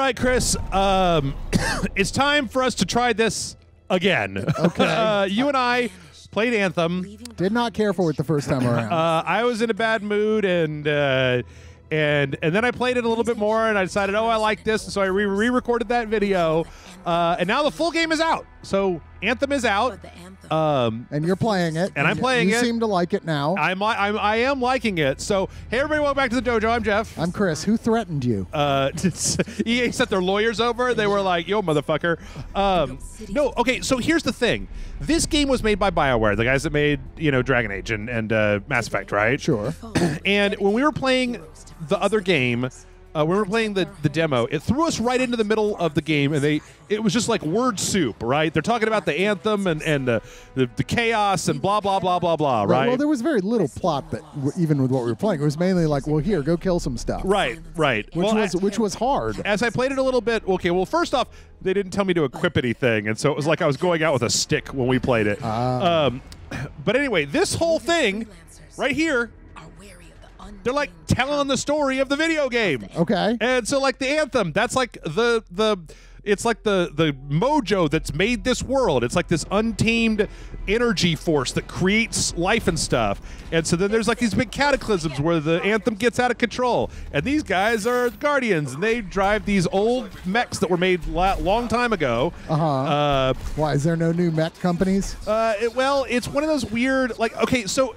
right, Chris. It's time for us to try this again. Okay. You and I played Anthem. Did not care for it the first time around. I was in a bad mood, and then I played it a little bit more, and I decided, oh, I like this, so I re-recorded that video, and now the full game is out. So Anthem is out. And you're playing it. And I'm playing it. You seem to like it now. I am liking it. So, hey, everybody, welcome back to the Dojo. I'm Jeff. I'm Chris. Who threatened you? EA sent their lawyers over. They were like, yo, motherfucker. No, okay, so here's the thing. This game was made by BioWare, the guys that made, Dragon Age and Mass Effect, right? Sure. And when we were playing the other game, when we were playing the demo, it threw us right into the middle of the game, and it was just like word soup, right? They're talking about the Anthem and the chaos and blah, blah, blah, blah, blah, right? Well, there was very little plot that even with what we were playing. It was mainly like, well, here, go kill some stuff. Right. Which was hard. As I played it a little bit, okay, well, first off, they didn't tell me to equip anything, and so it was like I was going out with a stick when we played it. But anyway, this whole thing right here, they're like telling the story of the video game. Okay. And so like the Anthem, that's like it's like the mojo that's made this world. It's like this untamed energy force that creates life and stuff. And so then there's like these big cataclysms where the Anthem gets out of control. And these guys are guardians, and they drive these old mechs that were made long time ago. Why, is there no new mech companies? Well, it's one of those weird, like, okay, so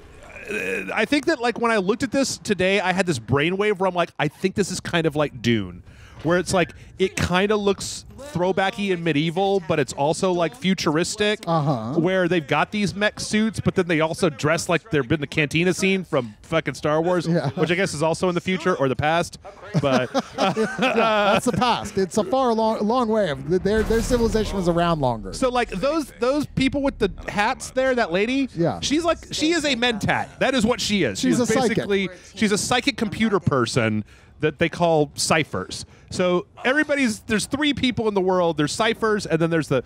I think that like when I looked at this today, I had this brainwave where I'm like, I think this is kind of like Dune, where it's like it kind of looks throwbacky and medieval, but it's also like futuristic, where they've got these mech suits, but then they also dress like they've been the cantina scene from fucking Star Wars, which I guess is also in the future or the past. But that's the past. It's a long way. Their civilization was around longer. So like those people with the hats there, that lady, she is a mentat. That is what she is. She's basically she's a psychic computer person that they call ciphers. So there's three people in the world. There's ciphers, and then there's the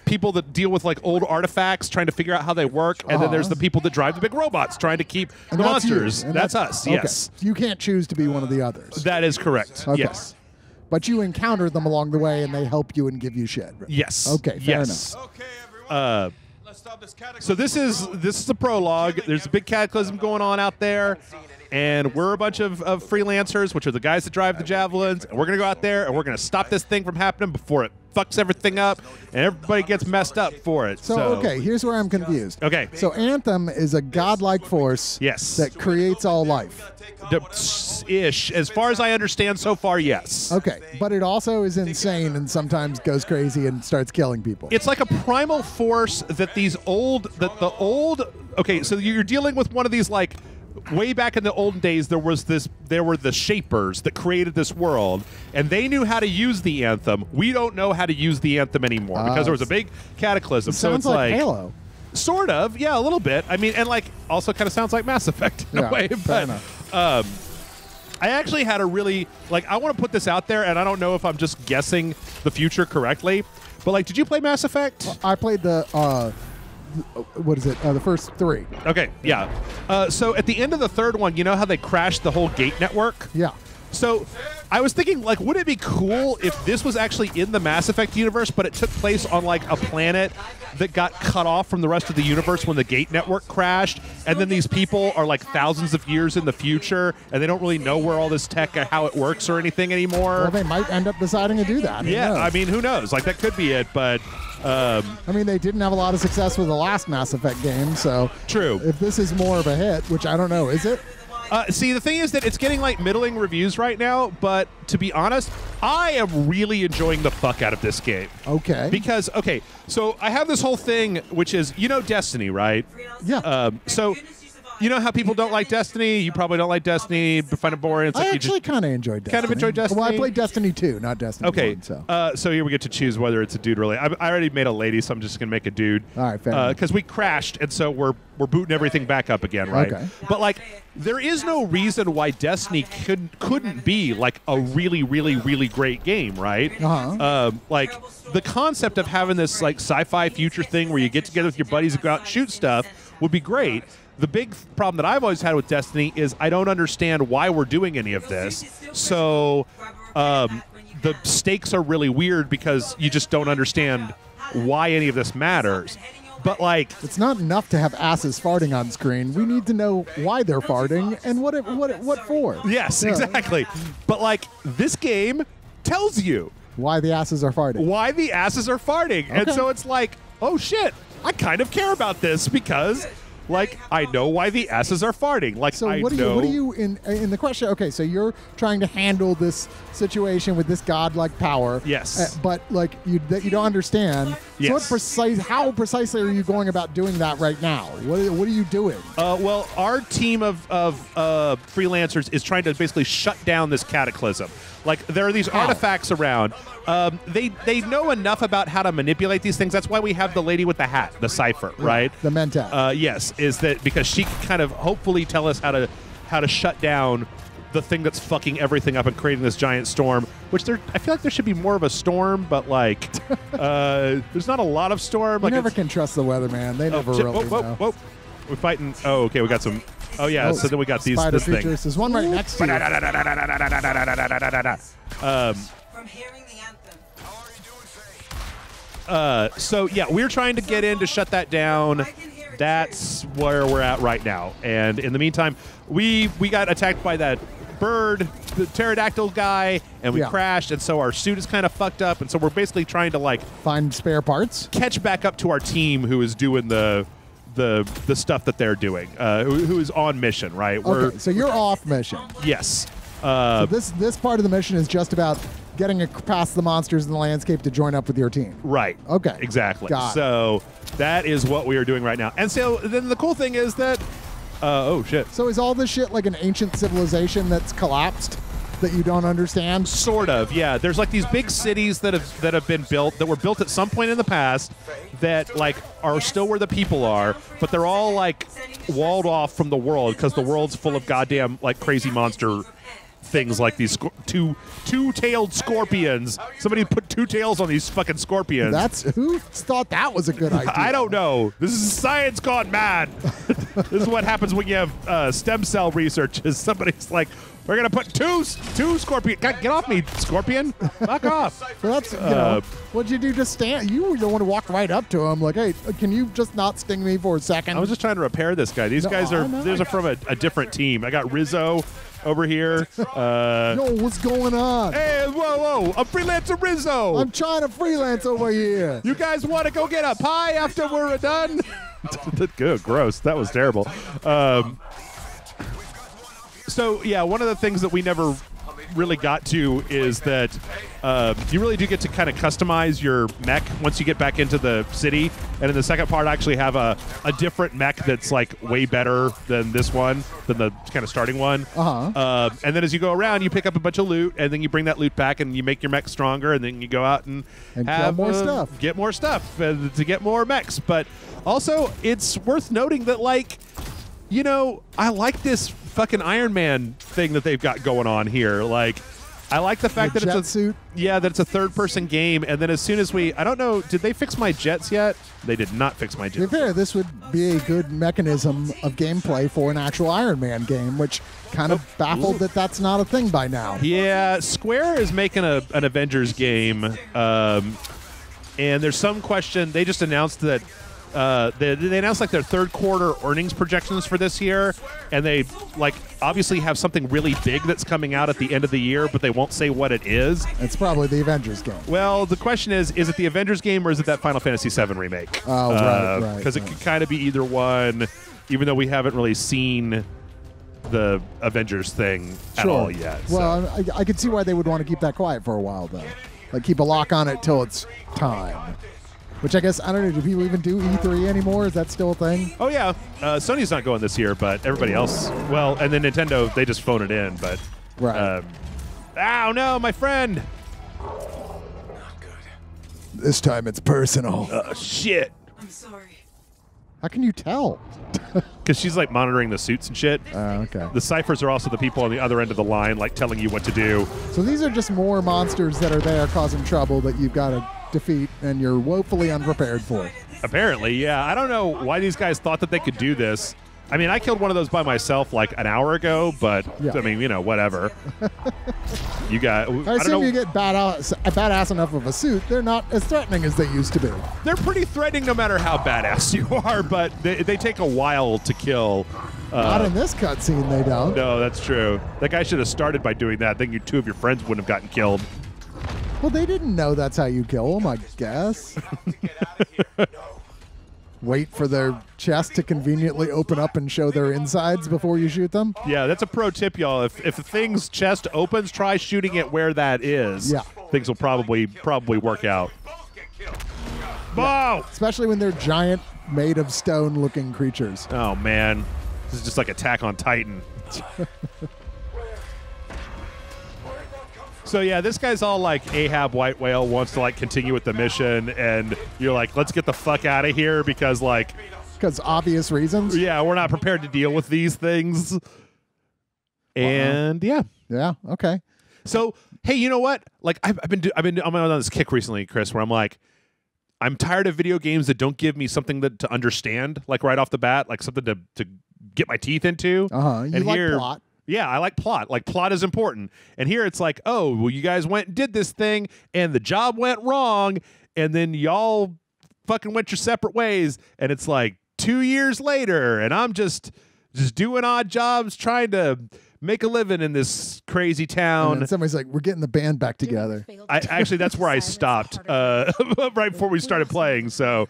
people that deal with like old artifacts, trying to figure out how they work, and then there's the people that drive the big robots, trying to keep the monsters. That's us. Okay. Yes. You can't choose to be one of the others. That is correct. Okay. Yes. But you encounter them along the way, and they help you and give you shit. Yes. Okay. Fair enough. Okay, everyone. So this is the prologue. There's a big cataclysm going on out there, and we're a bunch of freelancers, which are the guys that drive the javelins, and we're going to go out there, and we're going to stop this thing from happening before it fucks everything up, and everybody gets messed up for it. So okay, here's where I'm confused. Okay. So Anthem is a godlike force that creates all life. Ish. As far as I understand so far, yes. Okay, but it also is insane and sometimes goes crazy and starts killing people. It's like a primal force that okay, so you're dealing with one of these like way back in the olden days, there were the shapers that created this world, and they knew how to use the Anthem. We don't know how to use the Anthem anymore because there was a big cataclysm. So sounds it's like Halo. Sort of, yeah, a little bit. I mean, and like also kind of sounds like Mass Effect in a way. But I actually had a really I want to put this out there, and I don't know if I'm just guessing the future correctly, but like, did you play Mass Effect? I played the what is it? The first three. Okay, yeah. So at the end of the third one, you know how they crashed the whole gate network? Yeah. So I was thinking, like, would it be cool if this was actually in the Mass Effect universe, but it took place on, like, a planet that got cut off from the rest of the universe when the gate network crashed, and then these people are, like, thousands of years in the future, and they don't really know where all this tech or how it works or anything anymore? Well, they might end up deciding to do that. Yeah, I mean, who knows? Like, that could be it, but... I mean, they didn't have a lot of success with the last Mass Effect game, so... True. If this is more of a hit, which I don't know, is it? See, the thing is that it's getting like middling reviews right now, but to be honest, I am really enjoying the fuck out of this game. Okay. Because, okay, so I have this whole thing, which is, Destiny, right? Yeah. So, you know how people don't like Destiny? You probably don't like Destiny, find it boring. It's like I actually kind of enjoyed Destiny. Kind of enjoyed Destiny? Well, I played Destiny 2, not Destiny 1. So here we get to choose whether it's a dude or a lady. I already made a lady, so I'm just going to make a dude. All right, fair enough. Because we crashed, and so we're booting everything back up again, right? Okay. But, like, there is no reason why Destiny couldn't be, like, a really, really, really great game, right? Like, the concept of having this, like, sci-fi future thing where you get together with your buddies and go out and shoot stuff would be great. The big problem that I've always had with Destiny is I don't understand why we're doing any of this. So the stakes are really weird because you just don't understand why any of this matters. But like, it's not enough to have asses farting on screen. We need to know why they're farting and what for. Yes, exactly. But like, this game tells you why the asses are farting. Why the asses are farting. Okay. And so it's like, oh shit, I kind of care about this because like I know why the asses are farting. Like, so what do you in the question? Okay, so you're trying to handle this situation with this godlike power. Yes, but like that you don't understand. Yes. So how precisely are you going about doing that right now? What are you doing? Well, our team of freelancers is trying to basically shut down this cataclysm. Like, there are these artifacts around. They know enough about how to manipulate these things. That's why we have the lady with the hat, the Cypher, right? The Mentat. Yes, is that because she can kind of hopefully tell us how to shut down the thing that's fucking everything up and creating this giant storm. Which I feel like there should be more of a storm, but like there's not a lot of storm. You never can trust the weather, man. They never really know. Whoa. We're fighting. Oh, okay. We got some. Oh yeah. So then we got this thing. There's one right next to you. From hearing the anthem. How are you doing, Faye? So yeah, we're trying to get in to shut that down. That's where we're at right now. And in the meantime, we got attacked by that bird, the pterodactyl guy, and we crashed. And so our suit is kind of fucked up. And so we're basically trying to like find spare parts, catch back up to our team who is doing the stuff that they're doing, who is on mission, right? Okay, so you're off mission. Yes. So this part of the mission is just about getting past the monsters in the landscape to join up with your team. Right. Okay. Exactly. Got so that is what we are doing right now. And so then the cool thing is that, oh shit. So is all this shit like an ancient civilization that's collapsed that you don't understand? Sort of, yeah. There's like these big cities that have been built, that were built at some point in the past, that like are still where the people are, but they're all like walled off from the world because the world's full of goddamn like crazy monster things like these two-tailed scorpions. Somebody put 2 tails on these fucking scorpions. Who thought that was a good idea? I don't know. This is science gone mad. This is what happens when you have stem cell research. Is somebody's like, we're gonna put two scorpion. God, get off me, scorpion! Fuck off. So that's what'd you do? Just stand? You were the one who walked right up to him, like, hey, can you just not sting me for a second? I was just trying to repair this guy. These guys are from a different team. I got Rizzo over here. Yo, what's going on? Hey, whoa! I'm Freelancer Rizzo. I'm trying to freelance over here. You guys want to go get a pie after we're done? Good, gross. That was terrible. So, yeah, one of the things that we never really got to is that you really do get to kind of customize your mech once you get back into the city. And in the second part, I actually have a different mech that's like way better than this one, than the kind of starting one. And then as you go around, you pick up a bunch of loot, and then you bring that loot back, and you make your mech stronger, and then you go out and have more stuff. Get more stuff to get more mechs. But also, it's worth noting that, like, you know, I like this fucking Iron Man thing that they've got going on here. Like, I like the fact that it's suit. Yeah, that it's a third-person game. And then as soon as I don't know, did they fix my jets yet? They did not fix my jets. To be fair, this would be a good mechanism of gameplay for an actual Iron Man game, which kind of baffled that that's not a thing by now. Yeah, Square is making an Avengers game, and there's some question. They just announced that they announced like their third quarter earnings projections for this year, and they like obviously have something really big that's coming out at the end of the year, but they won't say what it is. It's probably the Avengers game. Well, the question is it the Avengers game or is it that Final Fantasy VII remake? Oh, right. Because it could kind of be either one, even though we haven't really seen the Avengers thing at all yet. Well, so. I could see why they would want to keep that quiet for a while, though. Like, keep a lock on it till it's time. Which I guess, I don't know, do people even do E3 anymore? Is that still a thing? Oh, yeah. Sony's not going this year, but everybody else, well, and then Nintendo, they just phone it in, but... Right. Oh, no, my friend! Not good. This time it's personal. Oh, shit. I'm sorry. How can you tell? Because she's, like, monitoring the suits and shit. Okay. The ciphers are also the people on the other end of the line, like, telling you what to do. So these are just more monsters that are there causing trouble that you've got to defeat, and you're woefully unprepared for. Apparently, yeah. I don't know why these guys thought that they could do this. I mean, I killed one of those by myself like an hour ago, but Yeah. I mean, whatever. You got. I I don't assume know. you get badass enough of a suit, they're not as threatening as they used to be. They're pretty threatening no matter how badass you are, but they take a while to kill. Not in this cutscene, they don't. No, that's true. That guy should have started by doing that. Then two of your friends wouldn't have gotten killed. Well, they didn't know that's how you kill them, I guess. Wait for their chest to conveniently open up and show their insides before you shoot them. Yeah, that's a pro tip, y'all. If the thing's chest opens, try shooting it where that is. Yeah. Things will probably work out. Whoa! Especially when they're giant, made of stone-looking creatures. Oh, man. This is just like Attack on Titan. So, yeah, this guy's all like Ahab White Whale wants to, like, continue with the mission, and you're like, let's get the fuck out of here because, like... Because obvious reasons? Yeah, we're not prepared to deal with these things. And, yeah. Yeah, okay. So, hey, you know what? Like, I'm on this kick recently, Chris, where I'm like, I'm tired of video games that don't give me something to understand, like right off the bat, like something to get my teeth into. You And like here, plot. Yeah, I like plot. Like, plot is important. And here it's like, oh, well, you guys went and did this thing, and the job went wrong, and then y'all fucking went your separate ways, and it's like 2 years later, and I'm just doing odd jobs trying to make a living in this crazy And town. then somebody's like, we're getting the band back together. Actually, that's where I stopped right before we started playing. So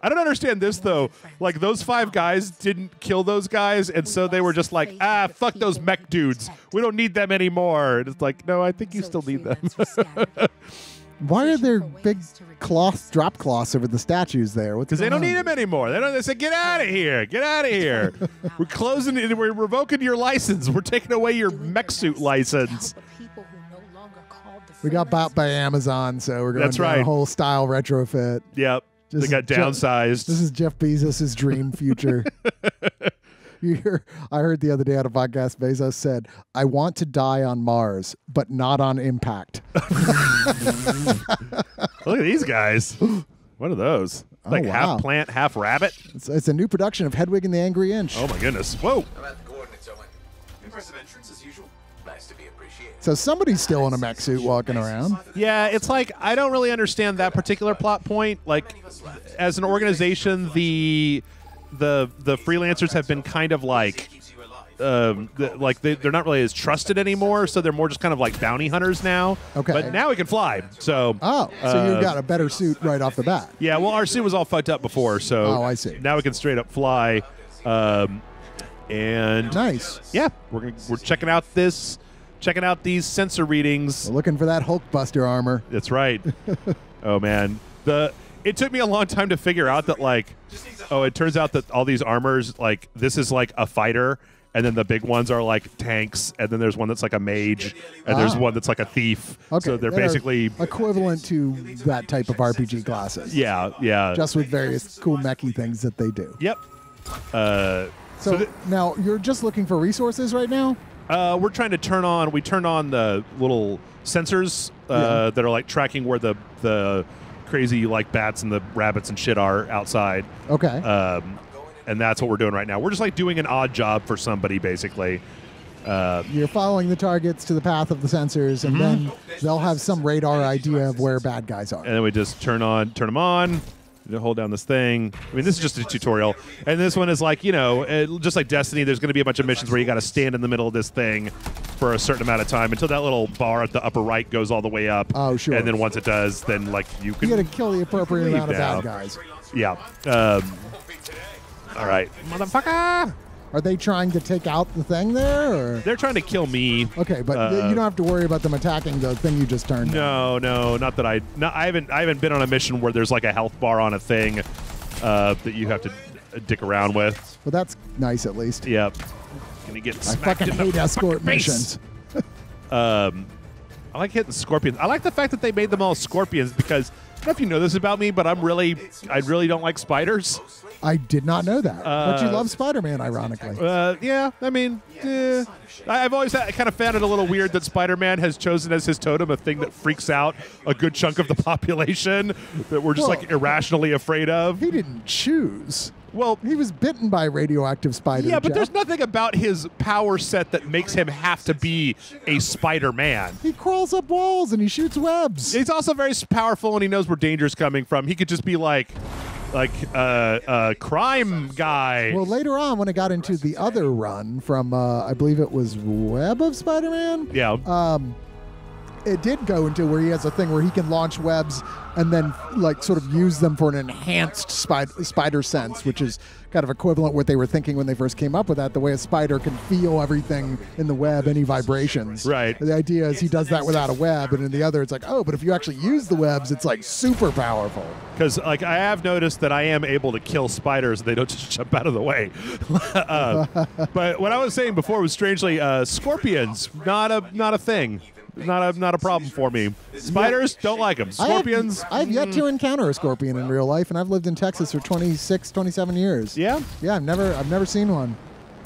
I don't understand this, though. Like, those 5 guys didn't kill those guys, and so they were just like, fuck those mech dudes. We don't need them anymore. And it's like, no, I think you still need them. Why are there big drop cloths over the statues there? Because they don't need them anymore. They said, get out of here. Get out of here. We're closing it. We're revoking your license. We're taking away your mech suit license. We got bought by Amazon, so we're going That's to right. a whole style retrofit. Yep. They got downsized. This is Jeff Bezos' dream future. I heard the other day on a podcast, Bezos said, I want to die on Mars, but not on impact. Look at these guys. What are those? Like wow. half plant, half rabbit? It's a new production of Hedwig and the Angry Inch. Oh, my goodness. Whoa. I'm at the coordinates, Owen. Impressive entrance as usual. Nice to be appreciated. So somebody's still in a mech suit walking around. Yeah, it's like I don't really understand that particular plot point. Like, as an organization, the freelancers have been kind of like, they're not really as trusted anymore. So they're more just kind of like bounty hunters now. Okay. But now we can fly. So Oh, so you got a better suit right off the bat. yeah, well, our suit was all fucked up before. So Oh, I see. Now we can straight up fly. And Nice. yeah, we're checking out these sensor readings. We're looking for that Hulkbuster armor. That's right. Oh man, it took me a long time to figure out that it turns out that all these armors, like, this is like a fighter, and then the big ones are like tanks, and then there's one that's like a mage, and there's one that's like a thief. Okay, So they're that are basically equivalent to that type of RPG classes. yeah. Just with various cool mechy things that they do. Yep. So now you're just looking for resources right now? We're trying to turn on the little sensors that are like tracking where the crazy like bats and the rabbits and shit are outside. Okay. And that's what we're doing right now. We're just like doing an odd job for somebody, basically. You're following the targets to the path of the sensors, and then they'll have some radar idea of where bad guys are. And then we just turn them on. You hold down this thing. I mean, this is just a tutorial. And this one is like, just like Destiny, there's going to be a bunch of missions where you got to stand in the middle of this thing for a certain amount of time until that little bar at the upper right goes all the way up. Oh, sure. And then once it does, then like you can. You got to kill the appropriate leave amount of now. bad guys. Yeah. All right, motherfucker. Are they trying to take out the thing there? Or? They're trying to kill me. Okay, but you don't have to worry about them attacking the thing you just turned down. No, not that I haven't been on a mission where there's like a health bar on a thing that you have to dick around with. But that's nice at least. Yep. Gonna get I smacked fucking in the hate escort fucking face. missions. I like hitting scorpions. I like the fact that they made them all scorpions because I don't know if you know this about me, but I really don't like spiders. I did not know that. But you love Spider-Man, ironically. Yeah, I mean, I've always kind of found it a little weird that Spider-Man has chosen as his totem a thing that freaks out a good chunk of the population that we're just like irrationally afraid of. He didn't choose. Well, He was bitten by a radioactive spider. yeah, but Jeff. there's nothing about his power set that makes him have to be a Spider-Man. He crawls up walls and he shoots webs. He's also very powerful and he knows where danger's coming from. He could just be like crime guy. Well, later on, when it got into the other run from, I believe it was Web of Spider-Man. Yeah. It did go into where he has a thing where he can launch webs and then like sort of use them for an enhanced spider sense, which is kind of equivalent what they were thinking when they first came up with that, the way a spider can feel everything in the web, any vibrations. Right. The idea is he does that without a web, and in the other it's like, oh, but if you actually use the webs, it's like super powerful. Because like I have noticed that I am able to kill spiders and they don't just jump out of the way. But what I was saying before was strangely scorpions, not a thing. Not a problem for me. Spiders, don't like them. Scorpions. I have yet to encounter a scorpion in real life, and I've lived in Texas for 26, 27 years. Yeah? Yeah, I've never seen one.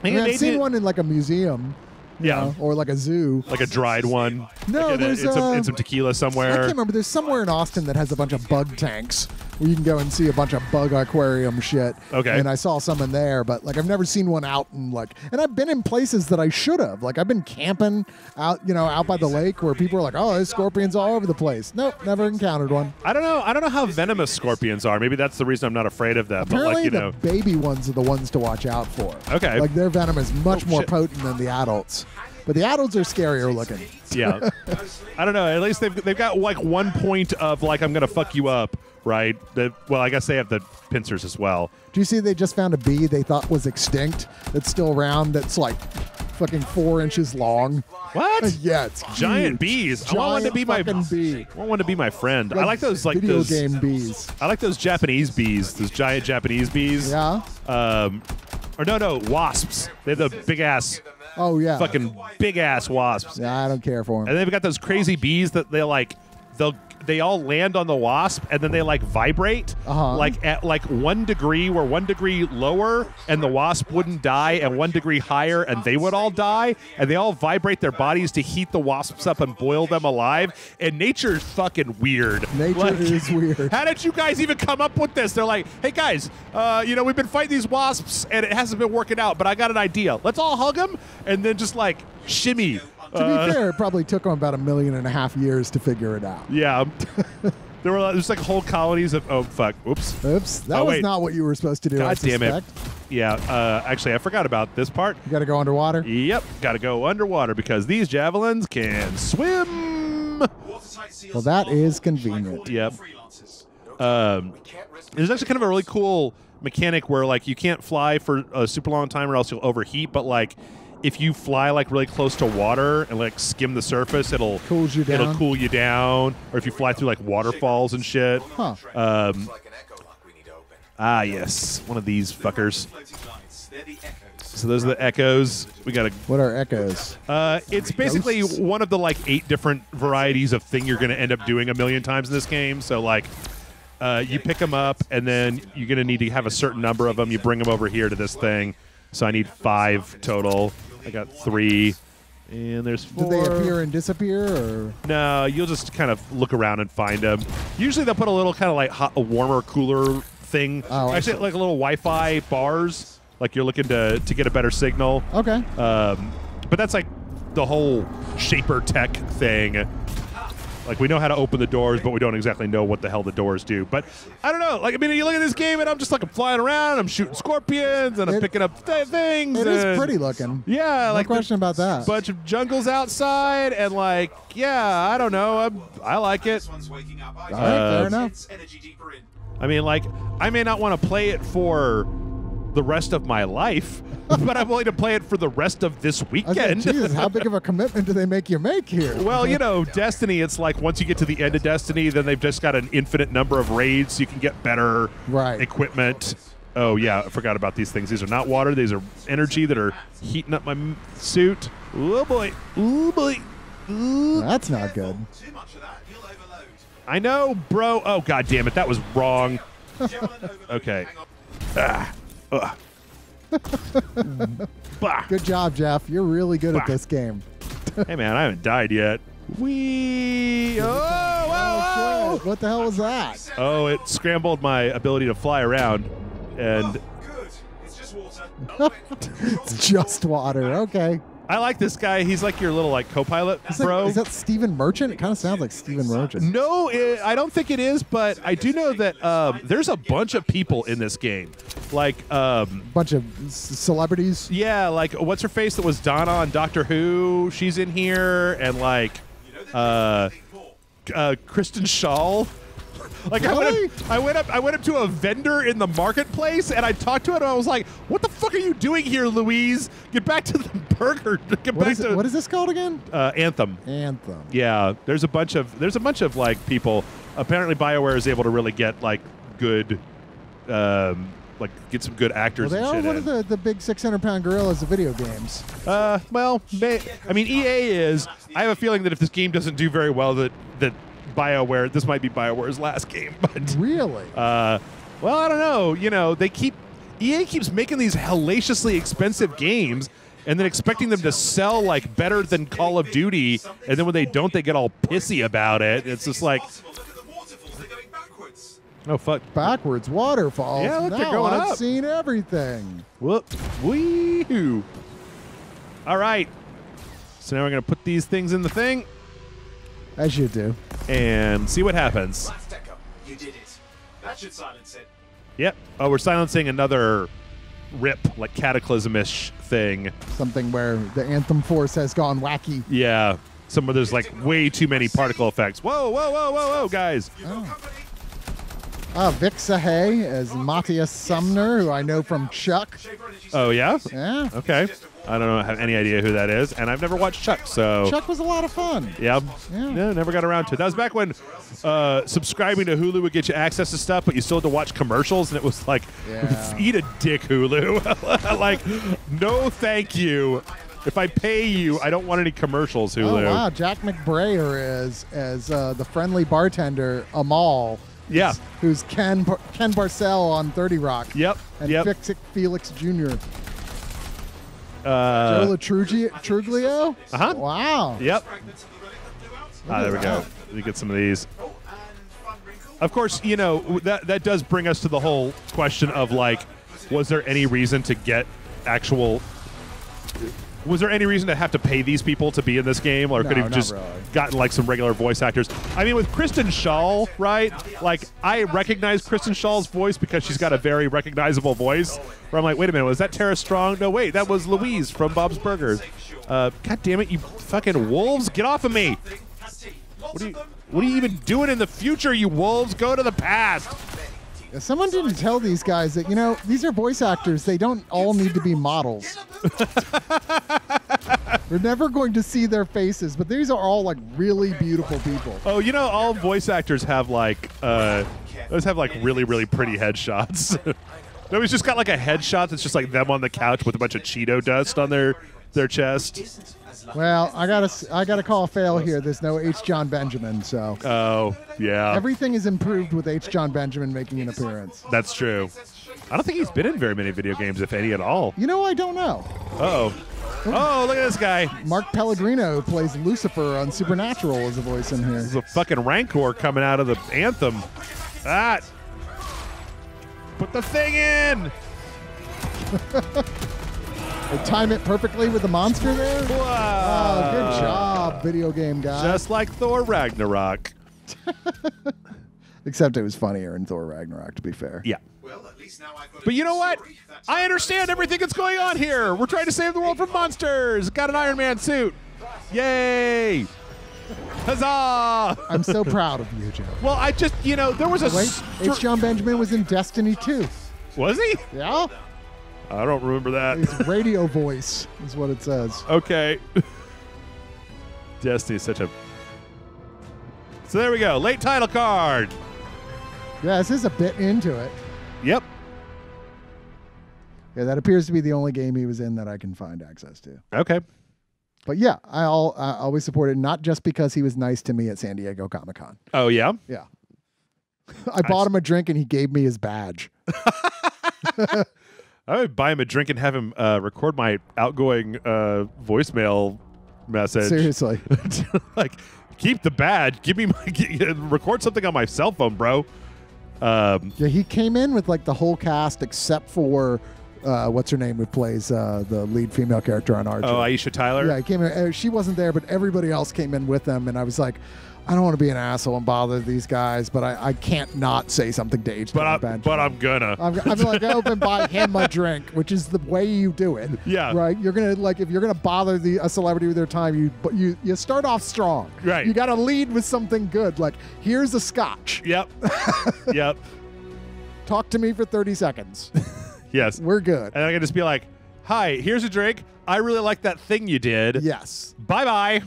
I mean, I've seen one in like a museum. you Yeah. know, or like a zoo. Like a dried one. No, like there's in some tequila somewhere. I can't remember. There's somewhere in Austin that has a bunch of bug tanks where you can go and see a bunch of bug aquarium shit. Okay. And I saw some in there, but like I've never seen one out in like, and I've been in places that I should have. Like I've been camping out, you know, out by the lake where people are like, oh, there's scorpions all over the place. Nope, never encountered one. I don't know how venomous scorpions are. Maybe that's the reason I'm not afraid of them. Apparently, but like, you the know. baby ones are the ones to watch out for. Okay. Like their venom is much more shit. potent than the adults. But the adults are scarier looking. Yeah. I don't know. At least they've got like one point of like I'm gonna fuck you up, right? Well, I guess they have the pincers as well. Do you see they just found a bee they thought was extinct that's still around that's like fucking 4 inches long? What? Yeah, it's Giant huge. bees. I want one to be my Giant fucking bee. I want one to be my friend. I like those like video those game bees. I like those Japanese bees. Those giant Japanese bees. Yeah. Or no, wasps. They have the big ass, Oh yeah. fucking big ass wasps. Yeah, I don't care for them. And they've got those crazy bees that they all land on the wasp and then they like vibrate like at like 1 degree, where 1 degree lower and the wasp wouldn't die, and 1 degree higher and they would all die, and they all vibrate their bodies to heat the wasps up and boil them alive. And nature's fucking weird. Nature is weird. How did you guys even come up with this? They're like, hey guys, we've been fighting these wasps and it hasn't been working out, but I got an idea. Let's all hug them and then just like shimmy. To be fair, it probably took them about 1.5 million years to figure it out. Yeah. There's like whole colonies of, oh, fuck. Oops. Oops. That was wait. not what you were supposed to do, I God damn it. suspect. Yeah. Actually, I forgot about this part. You got to go underwater? Yep. Got to go underwater because these javelins can swim. Well, that is convenient. Yep. There's actually kind of a really cool mechanic where like you can't fly for a super long time or else you'll overheat, but like if you fly like really close to water and like skim the surface, it'll Cools you down. It'll cool you down. Or if you fly through like waterfalls and shit. Huh. Yes, one of these fuckers. So those are the echoes. We got What are echoes? it's basically Ghosts? one of the like 8 different varieties of thing you're going to end up doing 1 million times in this game. So like you pick them up and then you're going to need to have a certain number of them. You bring them over here to this thing. So I need 5 total. I got 3, and there's 4. Do they appear and disappear, or? No, you'll just kind of look around and find them. Usually they'll put a little kind of like a warmer, cooler thing. Oh, I actually, see. like a little Wi-Fi bars, like you're looking to get a better signal. Okay. But that's like the whole shaper tech thing. Like, we know how to open the doors, but we don't exactly know what the hell the doors do. But I don't know. Like, I mean, you look at this game, and I'm just like, I'm flying around, I'm shooting scorpions, and I'm picking up things. It is and- pretty looking. Yeah, No like question about that. bunch of jungles outside, and like, yeah, I don't know. I like it. All right, fair enough. I mean, like, I may not want to play it for the rest of my life, but I'm willing to play it for the rest of this I was like, weekend. Jesus, how big of a commitment do they make you make here? Well, you know, Destiny, it's like once you get to the end of Destiny, then they've just got an infinite number of raids, so you can get better Right. equipment. Oh, yeah, I forgot about these things. These are not water. These are energy that are heating up my suit. Oh, boy. Oh, boy. Ooh. That's not good. Too much of that, you'll overload. I know, bro. Oh, God damn it. That was wrong. Okay. Bah. Good job, Jeff. You're really good at Bah. this game. Hey, man, I haven't died yet. Wee! Oh, shit. What the hell was that? Oh, it scrambled my ability to fly around. And It's just water. Okay. I like this guy. He's like your little like co-pilot, bro. Is that Stephen Merchant? It kind of sounds like Stephen Merchant. No, I don't think it is, but I do know that there's a bunch of people in this game. Like, Bunch of celebrities. yeah, like what's her face that was Donna on Doctor Who? She's in here, and like, Kristen Shaw. Like Really? I went up to a vendor in the marketplace and I talked to it and I was like, "What the fuck are you doing here, Louise? Get back to the burger. What is this called again? Anthem." Anthem. Yeah, there's a bunch of like people. Apparently, BioWare is able to really get like good, like get some good actors. Well, they and are shit one in. of the big 600-pound gorillas of video games. Well, I mean, EA is. I have a feeling that if this game doesn't do very well, that BioWare, this might be BioWare's last game. But Really? well, I don't know. You know, EA keeps making these hellaciously expensive games and then expecting them to sell like better than Call of Duty, and then when they don't, they get all pissy about it. It's just like, Look at the waterfalls. They're going backwards. oh fuck. Backwards waterfalls. Yeah, look, they're Now going I've up. seen everything. Whoop. Wee-hoo. All right. So now we're going to put these things in the thing As you do. and see what happens. Last Decker, you did it. That should silence it. Yep. Oh, we're silencing another rip, like Cataclysm-ish thing. Something where the Anthem Force has gone wacky. Yeah. Somewhere there's like way too many particle effects. Whoa, whoa, whoa, whoa, whoa, guys. Vic Sahay as Matthias Sumner, who I know from Chuck. Oh, yeah? Yeah. Okay. I don't have any idea who that is, and I've never watched Chuck, so... Chuck was a lot of fun. Yeah. Yeah. No, never got around to it. That was back when subscribing to Hulu would get you access to stuff, but you still had to watch commercials, and it was like, Yeah. eat a dick, Hulu. Like, no thank you. If I pay you, I don't want any commercials, Hulu. Oh, wow. Jack McBrayer is as the friendly bartender, Amal. Yeah. Who's Ken Barcel on 30 Rock. Yep. And Yep. Felix Jr. Joe Truglio? Uh-huh. Wow. Yep. Fragments of the relic that blew out. Ah, there we go. Let me get some of these. Oh, and fun wrinkle. Of course, you know, that does bring us to the whole question of, like, was there any reason to get actual... Was there any reason to have to pay these people to be in this game, or No, could have not just really. gotten like some regular voice actors? I mean, with Kristen Shaw, right? Like, I recognize Kristen Shaw's voice because she's got a very recognizable voice. Where I'm like, wait a minute, was that Tara Strong? No, wait, that was Louise from Bob's Burgers. God damn it, you fucking wolves! Get off of me! What are you even doing in the future, you wolves? Go to the past. Someone didn't tell these guys that, you know, these are voice actors. They don't all need to be models. We're never going to see their faces, but these are all like really beautiful people. Oh, you know, all voice actors have like those have like really, really pretty headshots. Nobody's just got like a headshot that's just like them on the couch with a bunch of Cheeto dust on their chest. Well, I gotta call a fail here. There's no H. John Benjamin, so Oh, yeah. everything is improved with H. John Benjamin making an appearance. That's true. I don't think he's been in very many video games, if any at all. You know, I don't know. Uh-oh. Oh, look at this guy. Mark Pellegrino plays Lucifer on Supernatural as a voice in here. There's a fucking Rancor coming out of the Anthem. Ah. Put the thing in. They time it perfectly with the monster there. Wow. Oh, good job, video game guy. Just like Thor Ragnarok. Except it was funnier in Thor Ragnarok, to be fair. Yeah. Well, at least now I've got a But you new know what? story. That's I understand everything that's going on here. We're trying to save the world from monsters. Got an Iron Man suit. Yay. Huzzah. I'm so proud of you, Joe. Well, I just, you know, there was a... Wait, H. John Benjamin was in Destiny 2. Was he? Yeah? I don't remember that. His radio voice is what it says. Okay. Destiny is such a... So there we go. Late title card. Yeah, this is a bit into it. Yep. Yeah, that appears to be the only game he was in that I can find access to. Okay. But yeah, I always support it, not just because he was nice to me at San Diego Comic-Con. Oh, yeah? Yeah. I bought him a drink and he gave me his badge. I would buy him a drink and have him record my outgoing voicemail message. Seriously. Like, keep the badge. Give me my... record something on my cell phone, bro. Yeah, he came in with like the whole cast except for what's her name, who plays the lead female character on Archer. Oh, Aisha Tyler? Yeah, he came in. She wasn't there, but everybody else came in with them, and I was like, I don't want to be an asshole and bother these guys, but I can't not say something to H. But I'm gonna. I'm like, I open buy him a drink, which is the way you do it. Yeah. Right. You're gonna if you're gonna bother a celebrity with their time, you start off strong. Right. You got to lead with something good. Like, here's a scotch. Yep. Yep. Talk to me for 30 seconds. Yes. We're good. And I can just be like, "Hi, here's a drink. I really like that thing you did. Yes. Bye-bye."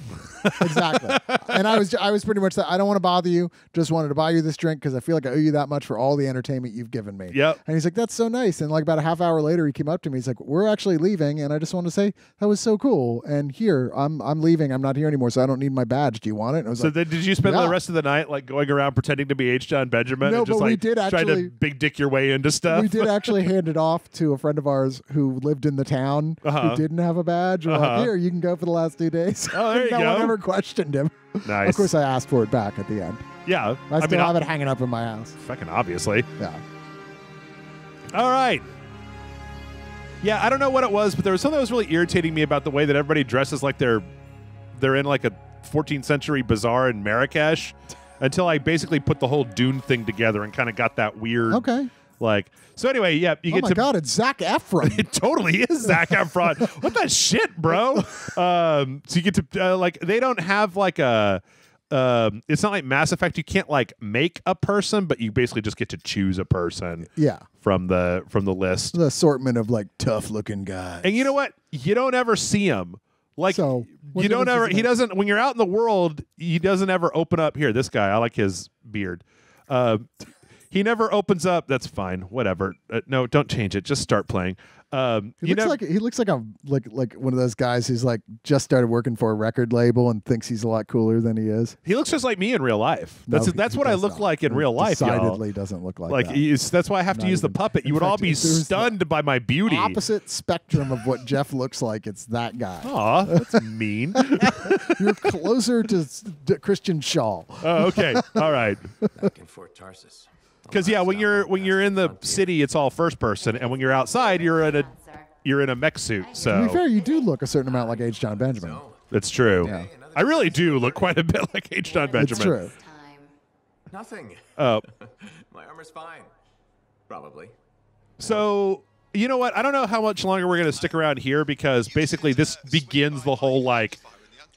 Exactly. And I was pretty much that. I don't want to bother you. Just wanted to buy you this drink because I feel like I owe you that much for all the entertainment you've given me. Yep. And he's like, that's so nice. And like about a half hour later, he came up to me. He's like, we're actually leaving, and I just want to say that was so cool. And here, I'm leaving. I'm not here anymore, so I don't need my badge. Do you want it? And I was So like, then did you spend yeah. the rest of the night like going around pretending to be H. John Benjamin No, and just but we like did trying actually- to big dick your way into stuff? We did actually hand it off to a friend of ours who lived in the town Uh-huh. who didn't have a badge. We're like, here, you can go for the last 2 days. Oh, there you no go. one ever questioned him. Nice. Of course, I asked for it back at the end. Yeah. I still have it hanging up in my house. Fucking obviously. Yeah. All right. Yeah, I don't know what it was, but there was something that was really irritating me about the way that everybody dresses like they're in like a 14th century bazaar in Marrakesh until I basically put the whole Dune thing together and kind of got that weird. Okay. Like, so anyway, yeah, you Oh get my to. God, it's Zac Efron. It totally is Zac Efron. What the shit, bro? So you get to like they don't have like a. It's not like Mass Effect. You can't like make a person, but you basically just get to choose a person. Yeah. From the list. The assortment of like tough looking guys. And you know what? You don't ever see him. Like So, what you don't difference ever. does it He make? doesn't. When you're out in the world, he doesn't ever open up. Here, this guy. I like his beard. He never opens up. That's fine. Whatever. No, don't change it. Just start playing. He looks like a like one of those guys who's like just started working for a record label and thinks he's a lot cooler than he is. He looks just like me in real life. No, That's he what I does look not. like in He real life, y'all. Decidedly doesn't look like that. That's why I have to Not use the even- puppet. You in would all fact, be if there's the stunned by my beauty. Opposite spectrum of what Jeff looks like. It's that guy. Aw, that's mean. You're closer to Christian Shaw. Oh, okay. All right. Back in Fort Tarsus. Because yeah, when you're in the city, it's all first person, and when you're outside, you're in a mech suit. To be So fair, you do look a certain amount like H. John Benjamin. that's true. Yeah. I really do look quite a bit like H. John Benjamin. It's true. Nothing. Oh, My armor's fine. Probably. so you know what? I don't know how much longer we're gonna stick around here because basically this begins the whole like,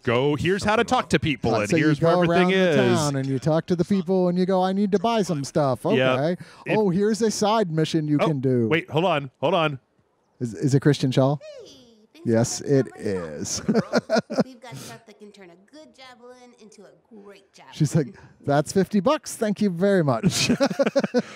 go. Here's how to talk to people, and So here's you where go everything around the is. town and you talk to the people and you go, I need to buy some stuff. Okay. Yep. Oh, here's a side mission you Oh, can do. Wait, hold on. Is it Christian Shaw? Hey, thanks Yes, for it coming. is. We've got stuff that can turn a good javelin into a great javelin. She's like, that's $50. Thank you very much.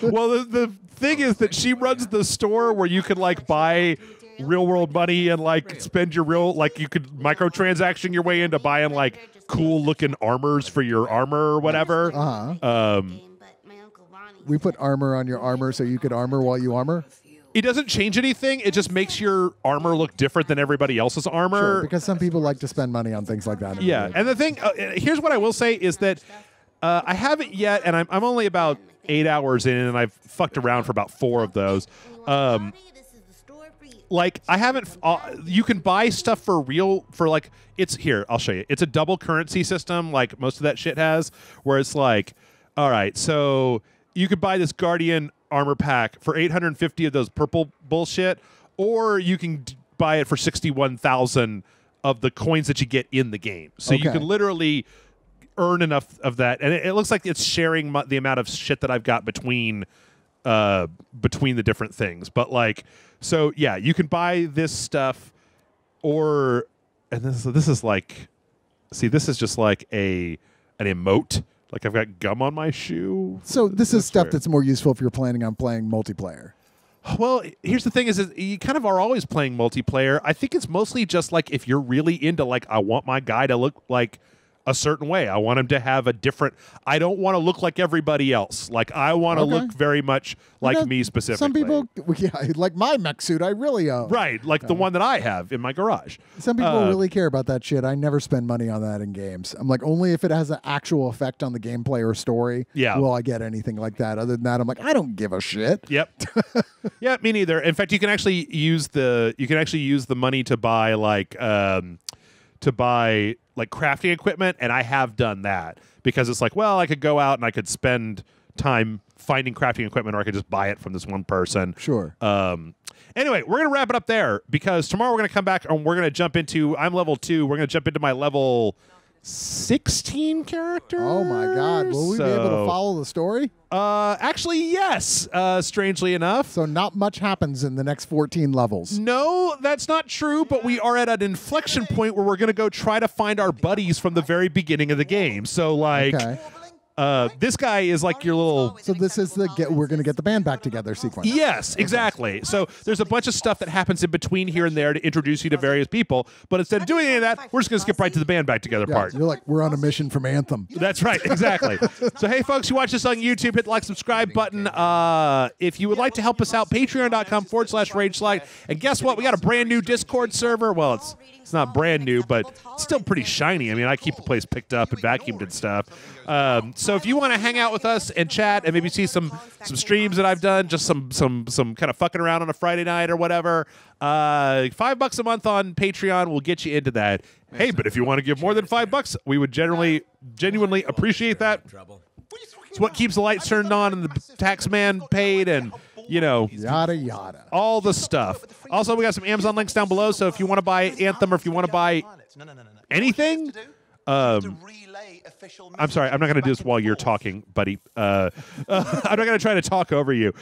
Well, the thing is that she runs the store where you can like buy real world money and like spend your real like you could microtransaction your way into buying like cool looking armors for your armor or whatever. Uh-huh. But my Uncle Ronnie We put armor on your armor so you could armor while you armor. It doesn't change anything. It just makes your armor look different than everybody else's armor. Sure, because some people like to spend money on things like that. Yeah, and the thing here's what I will say is that I haven't yet, and I'm only about 8 hours in, and I've fucked around for about 4 of those. this is the store for you. Like I haven't. You can buy stuff for real for like it's here. I'll show you. It's a double currency system, like most of that shit has, where it's like, all right, so you could buy this Guardian armor pack for 850 of those purple bullshit, or you can buy it for 61,000 of the coins that you get in the game. So you Okay. can literally earn enough of that, and it looks like it's sharing the amount of shit that I've got between the different things. But like, so yeah, you can buy this stuff, or and this is like, see, this is just like an emote. Like I've got gum on my shoe. So this is stuff weird. that's more useful if you're planning on playing multiplayer. Well, here's the thing: is you kind of are always playing multiplayer. I think it's mostly just like if you're really into like, I want my guy to look like a certain way. I want him to have a different. I don't want to look like everybody else. Like I want to look very much like me specifically. Some people, like my mech suit, I really own. Right, like the one that I have in my garage. Some people really care about that shit. I never spend money on that in games. I'm like, only if it has an actual effect on the gameplay or story will I get anything like that. Other than that, I'm like, I don't give a shit. Yep. Yeah, me neither. In fact, you can actually use the money to buy crafting equipment, and I have done that because it's like, well, I could go out and I could spend time finding crafting equipment, or I could just buy it from this one person. Sure. Anyway, we're going to wrap it up there because tomorrow we're going to come back and we're going to jump into, I'm level 2, we're going to jump into my level 16 character. Oh my God. Will we be able to follow the story? Actually, yes, strangely enough. So not much happens in the next 14 levels. No, that's not true, but we are at an inflection point where we're going to go try to find our buddies from the very beginning of the game. So, like, this guy is like your little... So this is the we're going to get the band back together sequence. Yes, exactly. So there's a bunch of stuff that happens in between here and there to introduce you to various people, but instead of doing any of that, we're just going to skip right to the band back together part. You're like, we're on a mission from Anthem. That's right, exactly. So hey, folks, you watch this on YouTube, hit the like, subscribe button. If you would like to help us out, patreon.com/RageSlide. And guess what? We got a brand new Discord server. Well, it's not brand new, but it's still pretty shiny. I mean, I keep the place picked up and vacuumed and stuff. So if you want to hang out with us and chat and maybe see some streams that I've done, just some kind of fucking around on a Friday night or whatever, $5 a month on Patreon will get you into that. Hey, but if you want to give more than $5, we would genuinely appreciate that. It's what keeps the lights turned on and the tax man paid and, you know, yada yada, all the stuff. Also, we got some Amazon links down below, so if you want to buy Anthem or if you want to buy anything, I'm sorry, I'm not going to do this while you're talking, buddy. I'm not going to try to talk over you.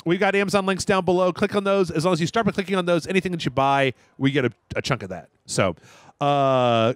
We've got Amazon links down below. Click on those. As long as you start by clicking on those, anything that you buy, we get a chunk of that. So,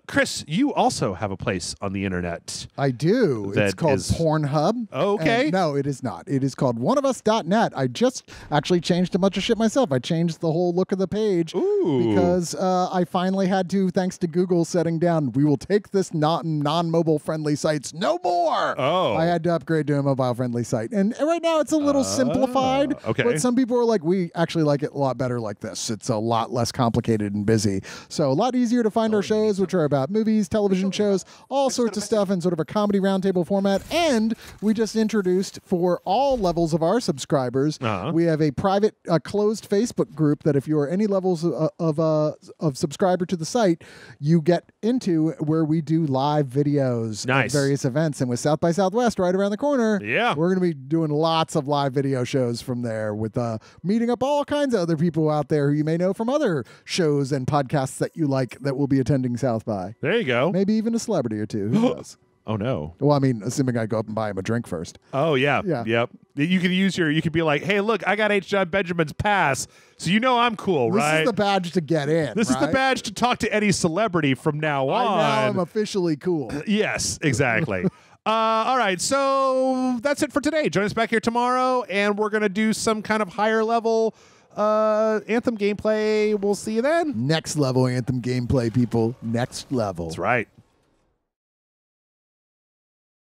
Chris, you also have a place on the internet. I do. It's called Pornhub. Okay. And no, it is not. It is called oneofus.net. I just actually changed a bunch of shit myself. I changed the whole look of the page because I finally had to, thanks to Google setting down, we will take this non-mobile friendly sites no more. Oh. I had to upgrade to a mobile friendly site. And right now it's a little simplified. Okay. But some people are like, we actually like it a lot better like this. It's a lot less complicated and busy. So a lot easier to find our shows, which are about movies, television shows, all sorts of stuff in sort of a comedy roundtable format. And we just introduced, for all levels of our subscribers, we have a private, closed Facebook group that if you're any levels of subscriber to the site, you get into, where we do live videos at various events. And with South by Southwest right around the corner, we're going to be doing lots of live video shows from there, with meeting up all kinds of other people out there who you may know from other shows and podcasts that you like that will be attending South by. There you go. Maybe even a celebrity or two. Who knows? Oh no. Well, I mean, assuming I go up and buy him a drink first. Oh yeah. Yep. You could you could be like, hey, look, I got H. John Benjamin's pass, so you know I'm cool, right? This is the badge to get in. This is the badge to talk to any celebrity from now on. Now I'm officially cool. Yes, exactly. All right, so that's it for today. Join us back here tomorrow, and we're gonna do some kind of higher level Anthem gameplay. We'll see you then. Next level Anthem gameplay, people. Next level. That's right.